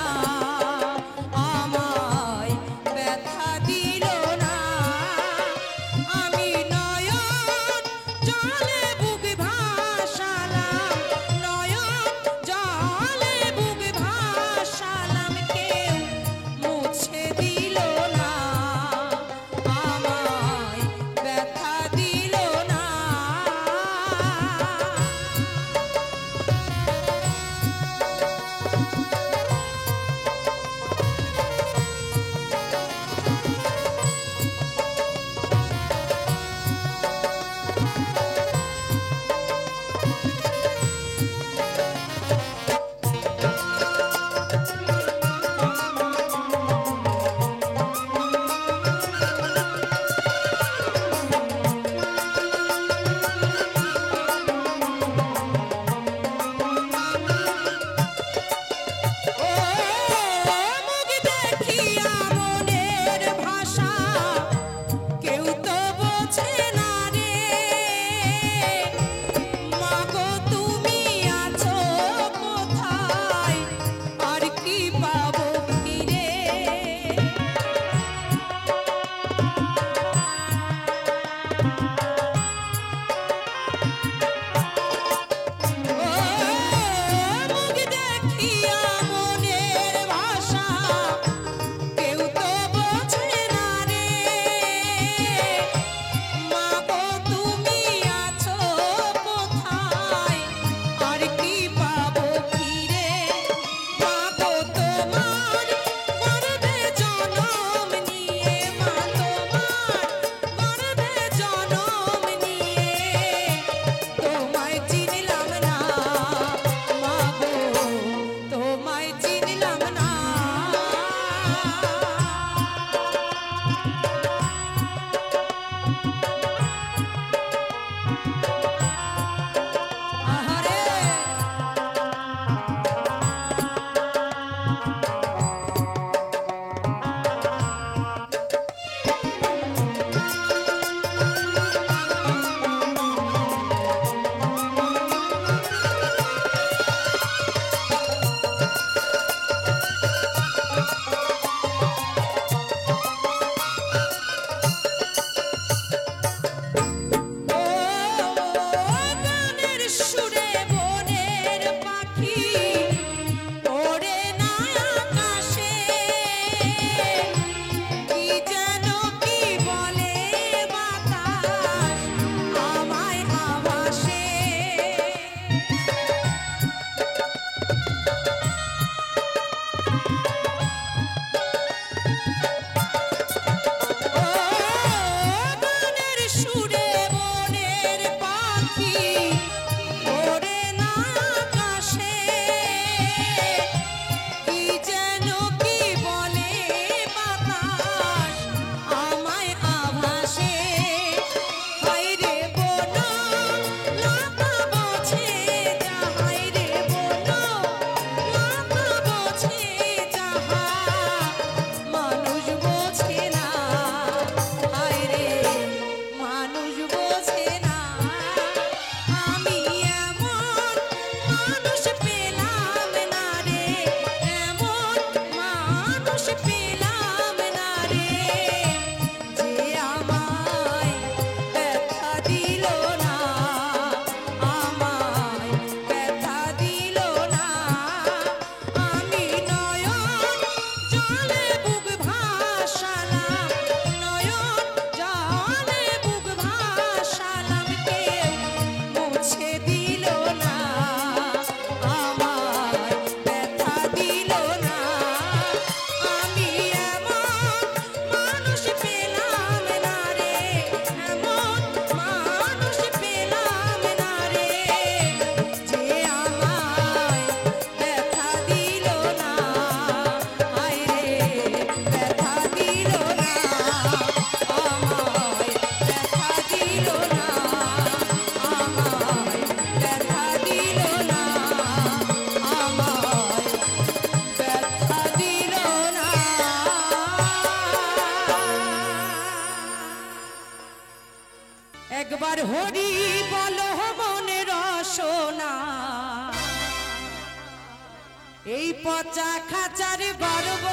পচা খাঁচার গর্ব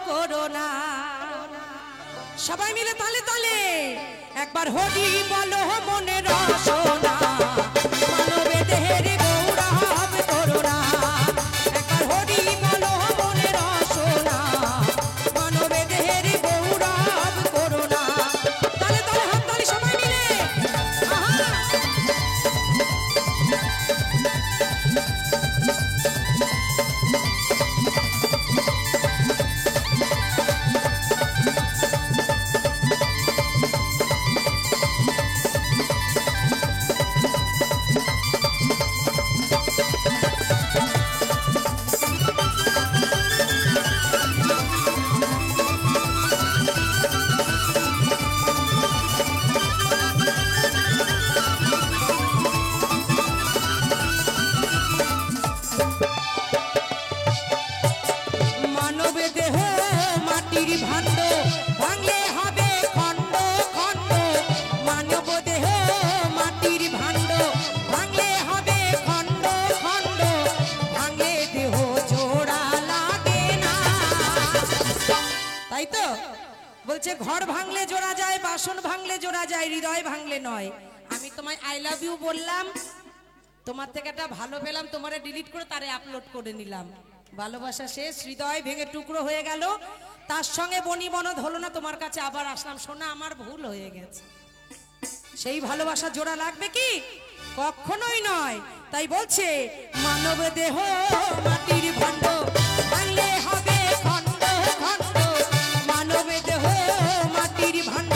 করো না। সবাই মিলে তালে তালে একবার হরি বলো মনের রসনা, মানবে দেহের গৌরব করো না। একবার হরি বলো মনের রসনা, মানবে দেহের গৌরব করো না। তালে তালে হাত তালি সবাই মিলে। আহা বলছে ঘর ভাঙলে জোড়া যায়, বাসন ভাঙলে জোড়া যায়, হৃদয় ভাঙলে নয়। আমি তোমায় আই লাভ ইউ বললাম, তোমার থেকে একটা ভালো পেলাম, তোমারে ডিলিট করে তারে আপলোড করে নিলাম। ভালোবাসা শেষ, হৃদয় ভেঙে টুকরো হয়ে গেল, তার সঙ্গে বনি বনদ হলো না, তোমার কাছে আবার আসলাম। শোনা আমার ভুল হয়ে গেছে। সেই ভালোবাসা জোড়া লাগবে কি? কখনোই নয়। তাই বলছে মানব দেহ মাটির ভাণ্ড, ভাঙলে হবে খণ্ড খণ্ড। মানব দেহ মাটির ভাণ্ড,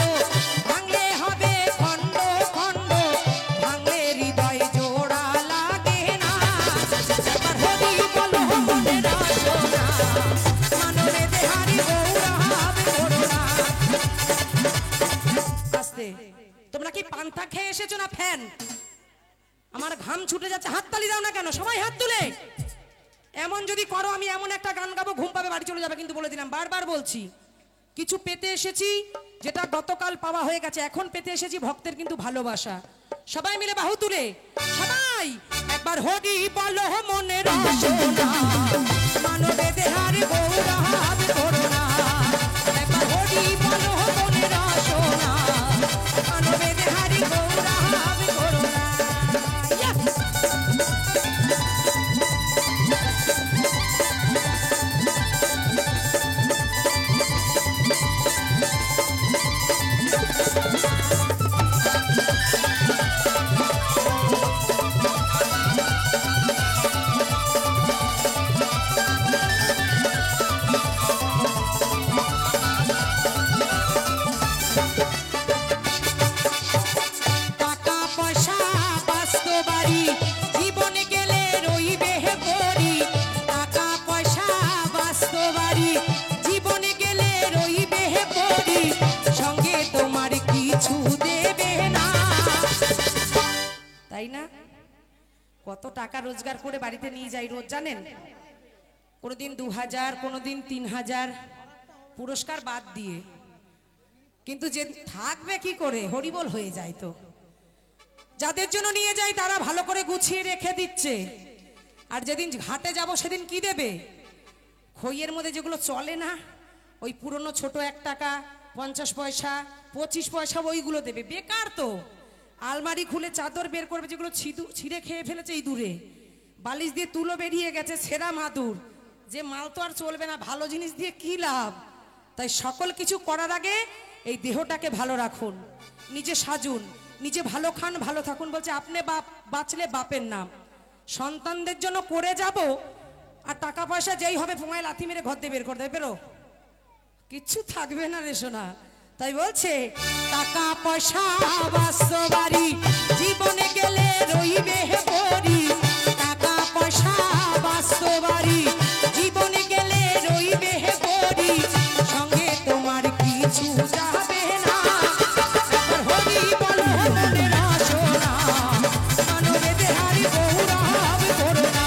ভাঙলে হবে খণ্ড খণ্ড। ভাঙলে হৃদয় জোড়া লাগে না। একবার হরি বলো মনের রসনা, মানবে দেহারি গৌরব করো না। আস্তে, তোমরা কি পান্তা খেয়ে এসেছো না ফ্যান? আমার ঘাম ছুটে যাচ্ছে, হাততালি দাও না কেন? সবাই হাত তুলে। এমন যদি করো আমি এমন একটা গান গাবো ঘুম পাবে বাড়ি চলে যাবে। কিন্তু বলে দিলাম, বারবার বলছি, কিছু পেতে এসেছি যেটা গতকাল পাওয়া হয়ে গেছে। এখন পেতে এসেছি ভক্তের কিন্তু ভালোবাসা। সবাই মিলে বাহু তুলে সবাই একবার হরি বলো মনের রসনা, মানবে দেহার গৌরব করো না। একবার হরি বলো মনের রসনা, মানবে দেহার গৌরব করো না। কত টাকা রোজগার করে বাড়িতে নিয়ে যাই রোজ, জানেন? কোনোদিন 2000, কোনোদিন 3000 পুরস্কার বাদ দিয়ে। কিন্তু যে থাকবে কি করে, হরিবোল হয়ে যায়। তো যাদের জন্য নিয়ে যাই তারা ভালো করে গুছিয়ে রেখে দিচ্ছে। আর যেদিন ঘাটে যাব সেদিন কি দেবে? খইয়ের মধ্যে যেগুলো চলে না, ওই পুরনো ছোট 1 টাকা 50 পয়সা 25 পয়সা ওইগুলো দেবে। বেকার তো। আলমারি খুলে চাদর বের করবে যেগুলো ছিঁড়ে খেয়ে ফেলেছে এই দূরে, বালিশ দিয়ে তুলো বেরিয়ে গেছে, ছেঁড়া মাদুর, যে মাল তো আর চলবে না, ভালো জিনিস দিয়ে কি লাভ? তাই সকল কিছু করার আগে এই দেহটাকে ভালো রাখুন, নিজে সাজুন, নিজে ভালো খান, ভালো থাকুন। বলছে আপনি বাঁচলে বাপের নাম। সন্তানদের জন্য করে যাব, আর টাকা পয়সা যেই হবে ফোঙায় লাথি মেরে ঘর দিয়ে বের করে দেবে, বেরো, কিচ্ছু থাকবে না রে সোনা। তাই বলছে টাকা পয়সা বাসো বাড়ি, জীবনে গেলে রইবে পরি। টাকা পয়সা বাসো বাড়ি, জীবনে গেলে রইবে পরি। সঙ্গে তোমার কিছু যাবে না। হরি বলো মনের রসনা, মানবে দেহারি গৌরব করো না।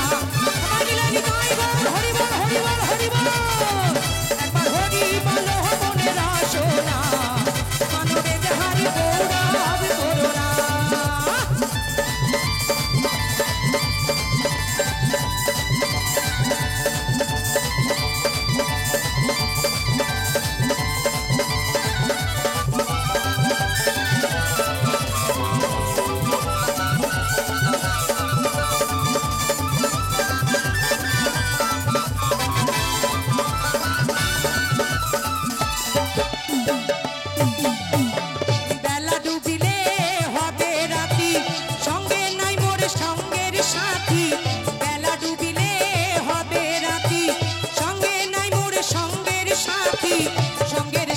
হরি বল হরি বল হরি বল। একবার হরি বলো মনের রসনা, মানবে দেহারি গৌরব করো না।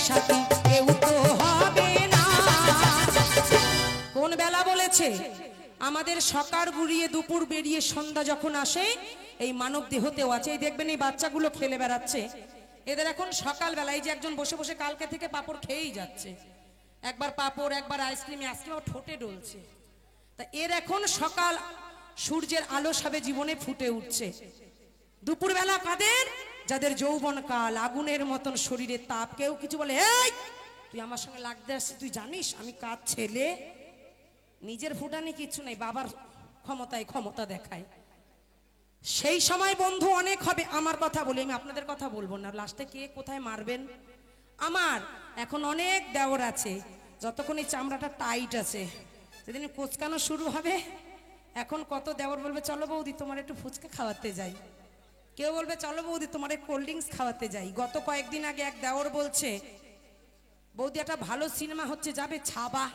সাথী কেউ তো হবে না। কোন বেলা বলেছে? আমাদের সকাল গুড়িয়ে দুপুর বেরিয়ে সন্ধ্যা যখন আসে এই মানব দেহতেও আছে। এই দেখবেন এই বাচ্চাগুলো খেলে বেড়াচ্ছে, এদের এখন সকাল বেলা এই যে একজন বসে বসে কালকে থেকে পাপড় খেয়েই যাচ্ছে, একবার পাপড় একবার আইসক্রিম, আইসক্রিম ঠোঁটে ডলছে। তা এর এখন সকাল সূর্যের আলো সবে জীবনে ফুটে উঠছে। দুপুরবেলা কাদের? যাদের যৌবন কাল, আগুনের মতন শরীরের তাপ। কেউ কিছু বলে, এই তুই আমার সঙ্গে লাগতে আসছিস, তুই জানিস আমি কার ছেলে? নিজের ফুটানি কিচ্ছু নাই, বাবার ক্ষমতায় ক্ষমতা দেখায়। সেই সময় বন্ধু অনেক হবে। আমার কথা বলি, আমি আপনাদের কথা বলবো না, লাস্টে কে কোথায় মারবেন। আমার এখন অনেক দেওর আছে, যতক্ষণ এই চামড়াটা টাইট আছে, যেদিন কোচকানো শুরু হবে, এখন কত দেওর বলবে চলো বৌদি তোমার একটু ফুচকা খাওয়াতে যাই, কেউ বলবে চলো বৌদি তোমার কোল্ড ড্রিঙ্কস খাওয়াতে যাই। গত কয়েকদিন আগে এক দেওর বলছে, বৌদি একটা ভালো সিনেমা হচ্ছে যাবে, ছাবা।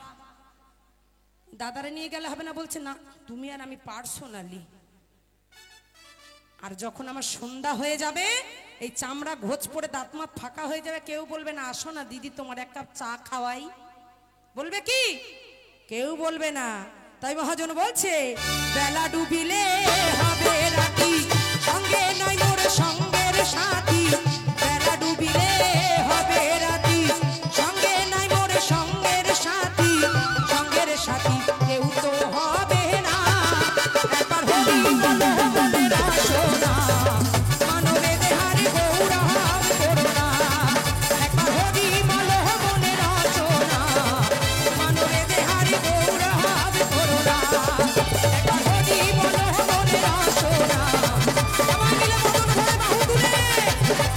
দাদারে নিয়ে গেলে হবে না, বলছে না তুমি আর আমি পার্সোনালি। আর যখন আমার সন্ধ্যা হয়ে যাবে, এই চামড়া ঘোচ পড়ে দাঁত মাত ফাঁকা হয়ে যাবে, কেউ বলবে না আসো না দিদি তোমার এক কাপ চা খাওয়াই, বলবে কি? কেউ বলবে না। তাই মহাজন বলছে, বেলা ডুবিলে হবে রাতি, সঙ্গে নয় মোর সঙ্গের সাথী। বেলা ডুবিলে হবে রাতি, সঙ্গে নয় মোর সঙ্গের সাথী। সঙ্গের সাথী কেউ তো হবে না। একবার হরি বলো মনের বাসনা, মানবে দেহারি গৌরব করুণা। একবার হরি বলো মনের বাসনা, মানবে দেহারি গৌরব করুণা। একবার হরি বলো মনের বাসনা। সবাই মিলে মদন ভরে বাহু তুলে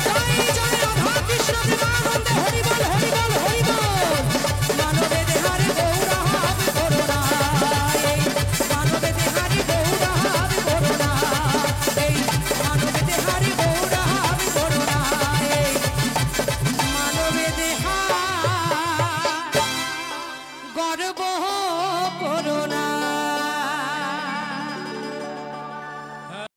জয় জয় রাধা কৃষ্ণ প্রেমানন্দে হরি বল হরি বল হরি বল। মানবে দেহারি গৌরব করুণা, এই মানবে দেহারি গৌরব করুণা, এই মানবে দেহারি গৌরব করুণা, এই মানবে দেহা গর্ব